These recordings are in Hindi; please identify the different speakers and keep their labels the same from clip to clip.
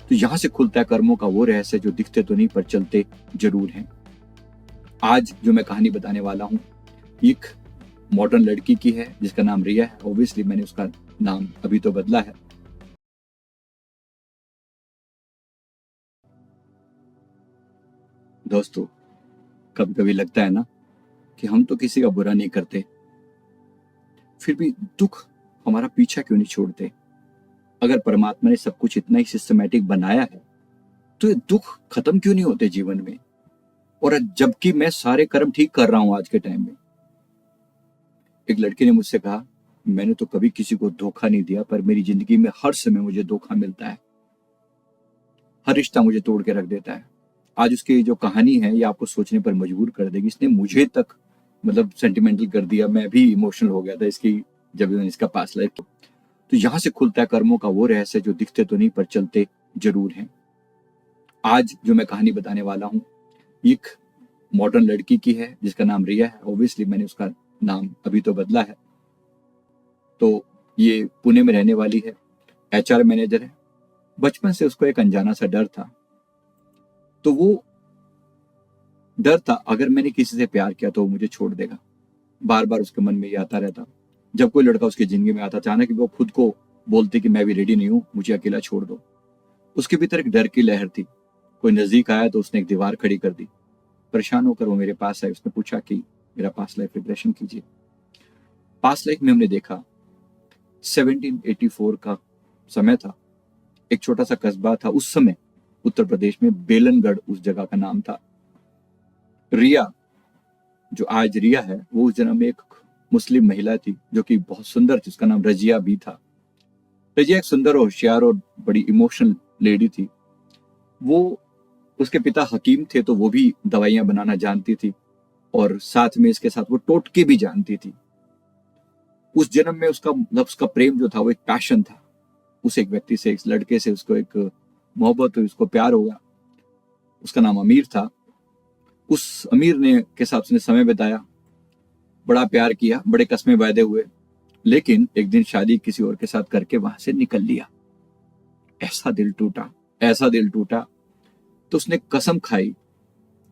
Speaker 1: तो यहां से खुलता है कर्मों का वो रहस्य जो दिखते तो नहीं पर चलते जरूर हैं। आज जो मैं कहानी बताने वाला हूं एक मॉडर्न लड़की की है जिसका नाम रिया है। ऑब्वियसली मैंने उसका नाम अभी तो बदला है। दोस्तों, कभी कभी लगता है ना कि हम तो किसी का बुरा नहीं करते, फिर भी दुख हमारा पीछा क्यों नहीं छोड़ते। अगर परमात्मा ने सब कुछ इतना ही सिस्टमैटिक बनाया है तो ये दुख खत्म क्यों नहीं होते जीवन में। और जबकि मैं सारे कर्म ठीक कर रहा हूं आज के टाइम में। एक लड़की ने मुझसे कहा, मैंने तो कभी किसी को धोखा नहीं दिया, पर मेरी जिंदगी में हर समय मुझे धोखा मिलता है, हर रिश्ता मुझे तोड़ के रख देता है। आज उसकी जो कहानी है ये आपको सोचने पर मजबूर कर देगी। इसने मुझे तक मतलब सेंटिमेंटल कर दिया, मैं भी इमोशनल हो गया था इसकी जब मैंने इसका पास लाइफ। तो यहां से खुलता है कर्मों का वो रहस्य जो दिखते तो नहीं पर चलते जरूर हैं। आज जो मैं कहानी बताने वाला हूं एक मॉडर्न लड़की की है जिसका नाम रिया है। ऑब्वियसली मैंने उसका नाम अभी तो बदला है। तो ये पुणे में रहने वाली है, एचआर मैनेजर है। बचपन से उसको एक अनजाना सा डर था। तो वो डर था अगर मैंने किसी से प्यार किया तो वो मुझे छोड़ देगा। बार बार उसके मन में ये आता रहता। जब कोई लड़का उसकी जिंदगी में आता, अचानक वो खुद को बोलती कि मैं भी रेडी नहीं हूं, मुझे अकेला छोड़ दो। उसके भीतर एक डर की लहर थी। कोई नजदीक आया तो उसने एक दीवार खड़ी कर दी। परेशान होकर वो मेरे पास आई। उसने पूछा कि मेरा पास्ट लाइफ रिग्रेशन कीजिए। पास्ट लाइफ में हमने देखा 1784 का समय था। एक छोटा सा कस्बा था उस समय उत्तर प्रदेश में, बेलनगढ़ उस जगह का नाम था। रिया, जो आज रिया है, वो उस जन्म में एक मुस्लिम महिला थी जो कि बहुत सुंदर थी। उसका नाम रजिया भी था। रजिया एक सुंदर और होशियार और बड़ी इमोशनल लेडी थी। वो उसके पिता हकीम थे तो वो भी दवाइयां बनाना जानती थी और साथ में इसके साथ वो टोटके भी जानती थी। उस जन्म में उसका मतलब उसका प्रेम जो था वो एक पैशन था। उस एक व्यक्ति से, इस लड़के से उसको एक मोहब्बत हुई, उसको प्यार हुआ। उसका नाम अमीर था। उस अमीर ने के साथ उसने समय बिताया, बड़ा प्यार किया, बड़े कस्मे वायदे हुए। लेकिन एक दिन शादी किसी और के साथ करके वहां से निकल लिया। ऐसा दिल टूटा, ऐसा दिल टूटा। तो उसने कसम खाई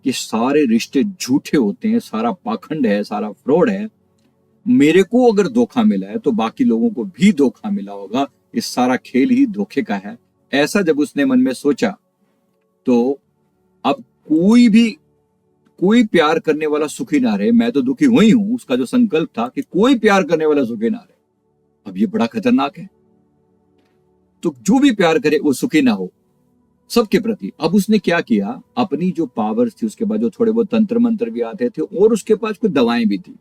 Speaker 1: कि सारे रिश्ते झूठे होते हैं, सारा पाखंड है, सारा फ्रॉड है। मेरे को अगर धोखा मिला है तो बाकी लोगों को भी धोखा मिला होगा। इस सारा खेल ही धोखे का है। ऐसा जब उसने मन में सोचा तो अब कोई प्यार करने वाला सुखी ना रहे, मैं तो दुखी हुई हूं। उसका जो संकल्प था कि कोई प्यार करने वाला सुखी ना रहे, अब ये बड़ा खतरनाक है। तो जो भी प्यार करे वो सुखी ना हो सबके प्रति। अब उसने क्या किया, अपनी जो पावर्स थी, उसके बाद जो थोड़े बहुत तंत्र मंत्र भी आते थे और उसके पास कुछ दवाएं भी थी,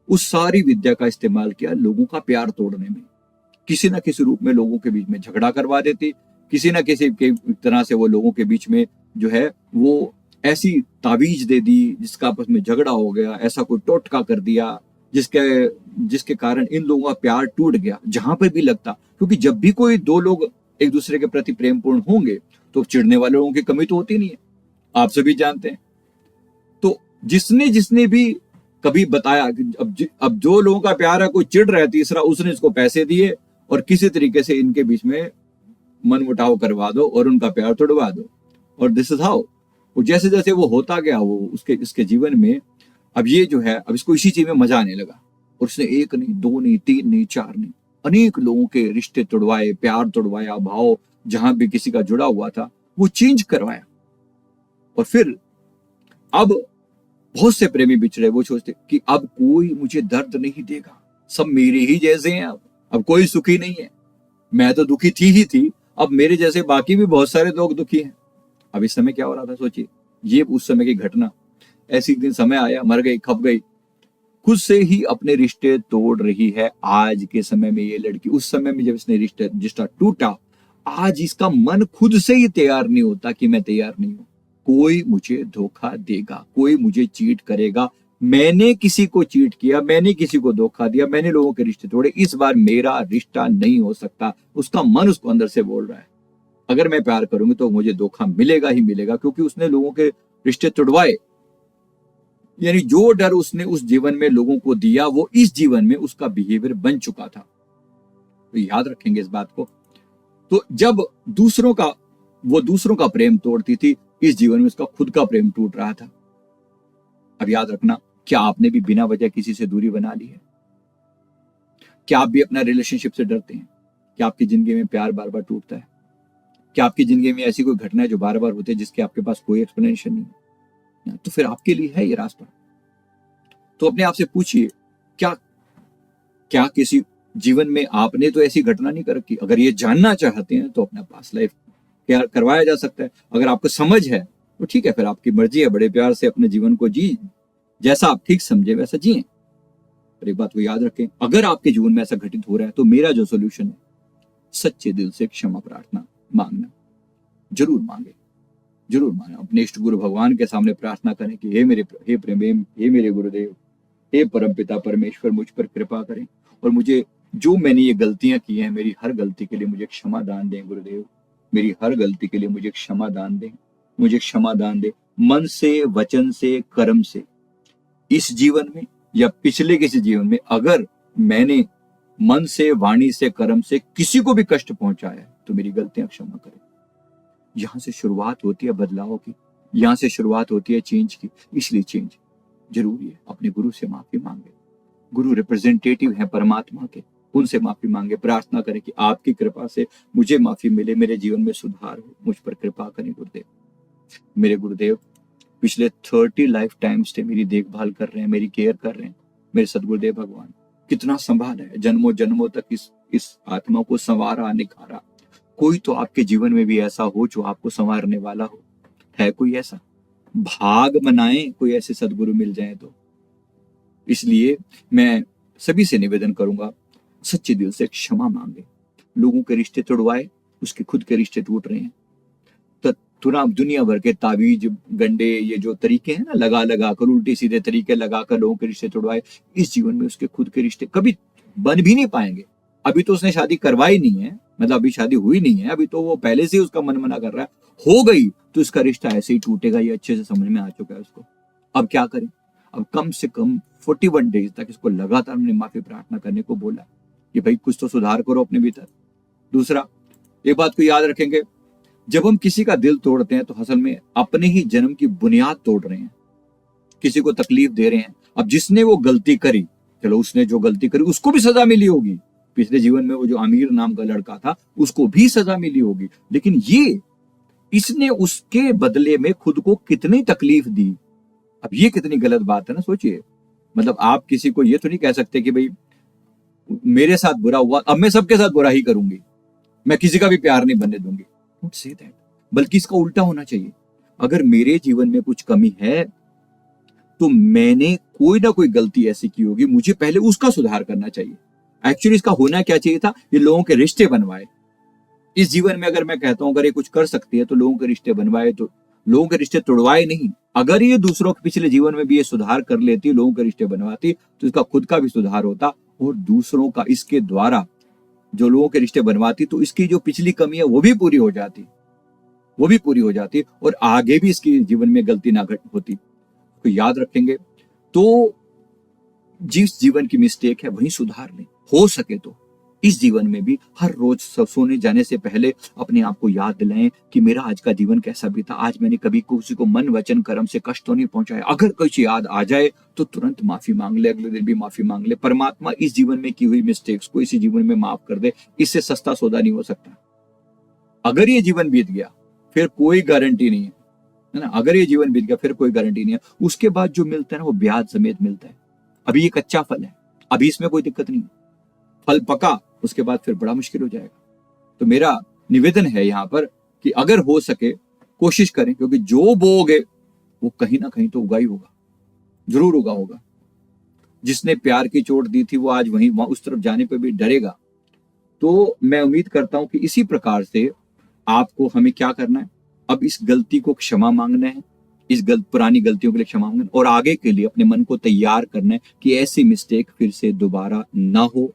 Speaker 1: उस सारी विद्या का इस्तेमाल किया लोगों का प्यार तोड़ने में। किसी ना किसी रूप में लोगों के बीच में झगड़ा करवा देती, किसी ना किसी के तरह से वो लोगों के बीच में जो है वो ऐसी तावीज दे दी जिसका आपस में झगड़ा हो गया, ऐसा कोई टोटका कर दिया जिसके कारण इन लोगों का प्यार टूट गया जहां पर भी लगता। क्योंकि जब भी कोई दो लोग एक दूसरे के प्रति प्रेमपूर्ण होंगे तो चिढ़ने वाले लोगों की कमी तो होती नहीं है, आप सभी जानते हैं। तो जिसने जिसने भी कभी बताया कि अब जो लोगों का प्यार है, कोई चिढ़ रहा है तीसरा, उसने इसको पैसे दिए और किसी तरीके से इनके बीच में मनमुटाव करवा दो और उनका प्यार तोड़वा दो। और दिस इज हाउ वो जैसे जैसे वो होता गया वो इसके जीवन में अब ये जो है, अब इसको इसी चीज में मजा आने लगा। और उसने एक नहीं, दो नहीं, तीन नहीं, चार नहीं, अनेक लोगों के रिश्ते तोड़वाए, प्यार तोड़वाया, भाव जहां भी किसी का जुड़ा हुआ था वो चेंज करवाया। और फिर अब बहुत से प्रेमी बिछड़े, वो सोचते कि अब कोई मुझे दर्द नहीं देगा, सब मेरे ही जैसे हैं। अब कोई सुखी नहीं है। मैं तो दुखी थी ही थी, अब मेरे जैसे बाकी भी बहुत सारे लोग दुखी हैं। अब इस समय क्या हो रहा था सोचिए, ये उस समय की घटना। ऐसी दिन समय आया, मर गई, खप गई, खुद से ही अपने रिश्ते तोड़ रही है आज के समय में ये लड़की। उस समय में जब इसने रिश्ता टूटा, आज इसका मन खुद से ही तैयार नहीं होता कि मैं तैयार नहीं हूं, कोई मुझे धोखा देगा, कोई मुझे चीट करेगा। मैंने किसी को चीट किया, मैंने किसी को धोखा दिया, मैंने लोगों के रिश्ते तोड़े, इस बार मेरा रिश्ता नहीं हो सकता। उसका मन उसको अंदर से बोल रहा है अगर मैं प्यार करूंगी तो मुझे धोखा मिलेगा ही मिलेगा, क्योंकि उसने लोगों के रिश्ते तोड़वाए। यानी जो डर उसने उस जीवन में लोगों को दिया वो इस जीवन में उसका बिहेवियर बन चुका था। तो याद रखेंगे इस बात को। तो जब दूसरों का वो दूसरों का प्रेम तोड़ती थी, इस जीवन में उसका खुद का प्रेम टूट रहा था। अब याद रखना, क्या आपने भी बिना वजह किसी से दूरी बना ली है? क्या आप भी अपना रिलेशनशिप से डरते हैं? क्या आपकी जिंदगी में प्यार बार बार टूटता है? क्या आपकी जिंदगी में ऐसी कोई घटना है जो बार बार होती है जिसके आपके पास कोई एक्सप्लेनेशन नहीं है? तो फिर आपके लिए है ये रास्ता। तो अपने आप से पूछिए, क्या क्या किसी जीवन में आपने तो ऐसी घटना नहीं कर रखी? अगर ये जानना चाहते हैं तो अपना पास्ट लाइफ प्यार करवाया जा सकता है। अगर आपको समझ है तो ठीक है, फिर आपकी मर्जी है, बड़े प्यार से अपने जीवन को जी, जैसा आप ठीक समझे वैसा जिए। पर एक बात को याद रखें, अगर आपके जीवन में ऐसा घटित हो रहा है तो मेरा जो सोल्यूशन है, सच्चे दिल से क्षमा प्रार्थना मांगना। जरूर मांगे, जरूर मांगे। अपने इष्ट गुरु भगवान के सामने प्रार्थना करें कि हे मेरे गुरुदेव, हे परम पिता परमेश्वर, मुझ पर कृपा करें और मुझे जो मैंने ये गलतियां की हैं, मेरी हर गलती के लिए मुझे क्षमा दान दें गुरुदेव। मेरी हर गलती के लिए मुझे क्षमा दान दें, मुझे क्षमा दान दें, मन से, वचन से, कर्म से। इस जीवन में या पिछले किसी जीवन में अगर मैंने मन से, वाणी से, कर्म से किसी को भी कष्ट पहुंचाया है तो मेरी गलतियां क्षमा करें। यहां से शुरुआत होती है बदलाव की, यहां से शुरुआत होती है चेंज की। इसलिए चेंज जरूरी है। अपने गुरु से माफी मांगे। गुरु रिप्रेजेंटेटिव है परमात्मा के, उनसे माफी मांगे, प्रार्थना करें कि आपकी कृपा से मुझे माफी मिले, मेरे जीवन में सुधार हो, मुझ पर कृपा करें गुरुदेव। मेरे गुरुदेव पिछले 30 लाइफ टाइम्स से मेरी देखभाल कर रहे हैं, मेरी केयर कर रहे हैं। मेरे सदगुरुदेव भगवान कितना संभाला है, जन्मों जन्मों तक इस आत्मा को संवारा, निखारा। कोई तो आपके जीवन में भी ऐसा हो जो आपको संवारने वाला हो। है कोई ऐसा? भाग मनाएं कोई ऐसे सदगुरु मिल जाए तो। इसलिए मैं सभी से निवेदन करूंगा, सच्चे दिल से क्षमा मांगे। लोगों के रिश्ते तोड़वाए, उसके खुद के रिश्ते टूट रहे हैं। तुरंत दुनिया भर के ताबीज, गंडे, ये जो तरीके हैं ना, लगा लगा कर, उल्टे सीधे तरीके लगाकर लोगों के रिश्ते तोड़वाए। इस जीवन में उसके खुद के रिश्ते कभी बन भी नहीं पाएंगे। अभी तो उसने शादी करवाई नहीं है, मतलब अभी शादी हुई नहीं है, अभी तो वो पहले से ही उसका मन मना कर रहा है। हो गई तो इसका रिश्ता ऐसे ही टूटेगा, ये अच्छे से समझ में आ चुका है उसको। अब क्या करें? अब कम से कम 41 डेज तक इसको लगातार हमने माफी प्रार्थना करने को बोला कि भाई कुछ तो सुधार करो अपने भीतर। दूसरा, एक बात को याद रखेंगे, जब हम किसी का दिल तोड़ते हैं तो असल में अपने ही जन्म की बुनियाद तोड़ रहे हैं, किसी को तकलीफ दे रहे हैं। अब जिसने वो गलती करी, चलो उसने जो गलती करी उसको भी सजा मिली होगी। पिछले जीवन में वो जो आमिर नाम का लड़का था उसको भी सजा मिली होगी, लेकिन इसने उसके बदले में खुद को कितनी तकलीफ दी। अब ये कितनी गलत बात है ना, सोचिए। मतलब आप किसी को ये तो नहीं कह सकते कि भाई मेरे साथ बुरा हुआ, अब मैं सबके साथ बुरा ही करूंगी, मैं किसी का भी प्यार नहीं बनने दूंगी। Don't say that. बल्कि इसका उल्टा होना चाहिए। अगर मेरे जीवन में कुछ कमी है तो मैंने कोई ना कोई गलती ऐसी की होगी, मुझे पहले उसका सुधार करना चाहिए। एक्चुअली इसका होना क्या चाहिए था, ये लोगों के रिश्ते बनवाए। इस जीवन में अगर मैं कहता हूं अगर ये कुछ कर सकती है तो लोगों के रिश्ते बनवाए, तो लोगों के रिश्ते तोड़वाए नहीं। अगर ये दूसरों के पिछले जीवन में भी ये सुधार कर लेती, लोगों के रिश्ते बनवाती, तो इसका खुद का भी सुधार होता और दूसरों का इसके द्वारा जो लोगों के रिश्ते बनवाती तो इसकी जो पिछली कमी है वो भी पूरी हो जाती, वो भी पूरी हो जाती और आगे भी इसकी जीवन में गलती ना होती। तो याद रखेंगे, तो जिस जीवन की मिस्टेक है वहीं सुधार लें। हो सके तो इस जीवन में भी हर रोज सोने जाने से पहले अपने आप को याद दिलाएं कि मेरा आज का जीवन कैसा बीता, आज मैंने कभी किसी को मन वचन कर्म से कष्ट तो नहीं पहुंचाया। अगर कुछ याद आ जाए तो तुरंत माफी मांग ले, अगले दिन भी माफी मांग ले। परमात्मा इस जीवन में की हुई मिस्टेक्स को इसी जीवन में माफ कर दे, इससे सस्ता सौदा नहीं हो सकता। अगर ये जीवन बीत गया फिर कोई गारंटी नहीं है ना, अगर ये जीवन बीत गया फिर कोई गारंटी नहीं है। उसके बाद जो मिलता है ना वो ब्याज समेत मिलता है। अभी ये कच्चा फल है, अभी इसमें कोई दिक्कत नहीं, फल पका उसके बाद फिर बड़ा मुश्किल हो जाएगा। तो मेरा निवेदन है यहाँ पर कि अगर हो सके कोशिश करें, क्योंकि जो बोओगे वो कहीं ना कहीं तो उगा ही होगा, जरूर उगा होगा। जिसने प्यार की चोट दी थी वो आज वहीं उस तरफ जाने पर भी डरेगा। तो मैं उम्मीद करता हूं कि इसी प्रकार से आपको हमें क्या करना है, अब इस गलती को क्षमा मांगना है, पुरानी गलतियों के लिए क्षमा मांगना और आगे के लिए अपने मन को तैयार करना है कि ऐसी मिस्टेक फिर से दोबारा ना हो,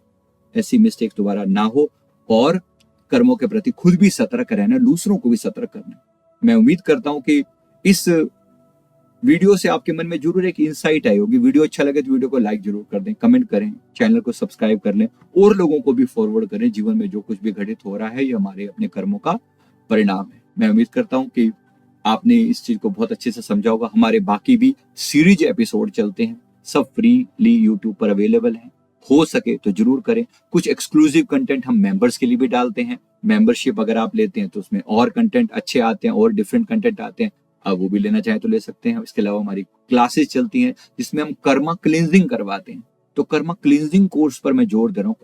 Speaker 1: ऐसी मिस्टेक दोबारा ना हो। और कर्मों के प्रति खुद भी सतर्क रहना, दूसरों को भी सतर्क करना। मैं उम्मीद करता हूं कि इस वीडियो से आपके मन में जरूर एक इंसाइट आई होगी। वीडियो अच्छा लगे तो वीडियो को लाइक जरूर कर दें, कमेंट करें, चैनल को सब्सक्राइब कर लें और लोगों को भी फॉरवर्ड करें। जीवन में जो कुछ भी घटित हो रहा है ये हमारे अपने कर्मों का परिणाम है। मैं उम्मीद करता हूं कि आपने इस चीज को बहुत अच्छे से समझा होगा। हमारे बाकी भी सीरीज एपिसोड चलते हैं, सब फ्रीली यूट्यूब पर अवेलेबल है, हो सके तो जरूर करें। कुछ एक्सक्लूसिव कंटेंट हम मेंबर्स के लिए भी डालते हैं। मेंबरशिप अगर आप लेते हैं तो उसमें और कंटेंट अच्छे आते हैं और डिफरेंट कंटेंट आते हैं, अब वो भी लेना चाहें तो ले सकते हैं। इसके अलावा हमारी क्लासेस चलती हैं जिसमें हम कर्मा क्लींजिंग करवाते हैं, तो कर्मा क्लींजिंग कोर्स पर मैं जोर दे रहा हूँ।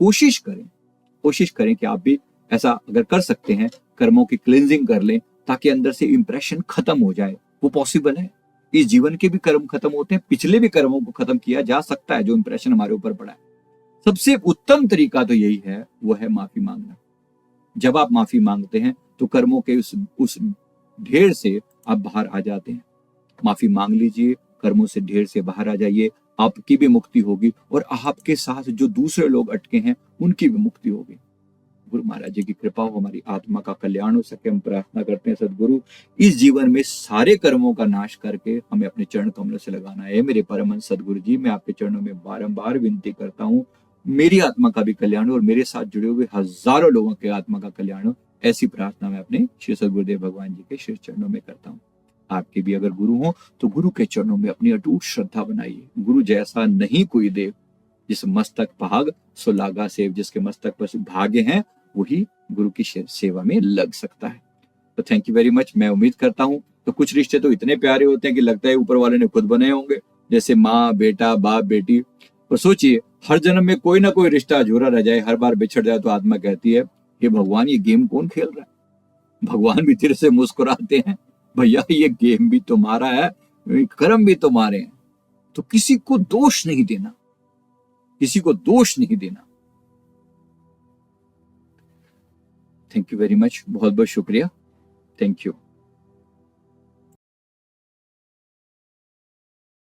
Speaker 1: कोशिश करें कि आप भी ऐसा अगर कर सकते हैं, कर्मों की क्लींजिंग कर लें ताकि अंदर से इंप्रेशन खत्म हो जाए। वो पॉसिबल है। इस जीवन के भी कर्म खत्म होते हैं, पिछले भी कर्मों को खत्म किया जा सकता है जो इंप्रेशन हमारे ऊपर पड़ा है। सबसे उत्तम तरीका तो यही है, वो है माफी मांगना। जब आप माफी मांगते हैं तो कर्मों के उस ढेर से आप बाहर आ जाते हैं। माफी मांग लीजिए, कर्मों से ढेर से बाहर आ जाइए, आपकी भी मुक्ति होगी और आपके साथ जो दूसरे लोग अटके हैं उनकी भी मुक्ति होगी। गुरु महाराज जी की कृपा हो, हमारी आत्मा का कल्याण हो सके, हम प्रार्थना करते हैं सदगुरु इस जीवन में सारे कर्मों का नाश करके हमें अपने चरण कमलों से लगाना है। मेरे परमहंस सदगुरु जी, मैं आपके चरणों में बारंबार विनती करता हूँ, मेरी आत्मा का भी कल्याण हो और मेरे साथ जुड़े हुए हजारों लोगों के आत्मा का कल्याण हो। ऐसी प्रार्थना मैं अपने श्री सदगुरुदेव भगवान जी के श्री चरणों में करता हूँ। आपके भी अगर गुरु हो तो गुरु के चरणों में अपनी अटूट श्रद्धा बनाइए। गुरु जैसा नहीं कोई देव, जिस मस्तक भाग सो लागा सेव, जिसके मस्तक पर भागे हैं वही गुरु की सेवा में लग सकता है। तो थैंक यू वेरी मच। मैं उम्मीद करता हूँ, तो कुछ रिश्ते तो इतने प्यारे होते हैं कि लगता है ऊपर वाले ने खुद बनाए होंगे, जैसे माँ बेटा, बाप बेटी। और सोचिए हर जन्म में कोई ना कोई रिश्ता अधूरा रह जाए, हर बार बिछड़ जाए तो आत्मा कहती है कि भगवान ये गेम कौन खेल रहा है। भगवान भी तेरे से मुस्कुराते हैं, भैया ये गेम भी तुम्हारा है, कर्म भी तुम्हारे हैं, तो किसी को दोष नहीं देना, किसी को दोष नहीं देना। थैंक यू वेरी मच, बहुत बहुत शुक्रिया, थैंक यू।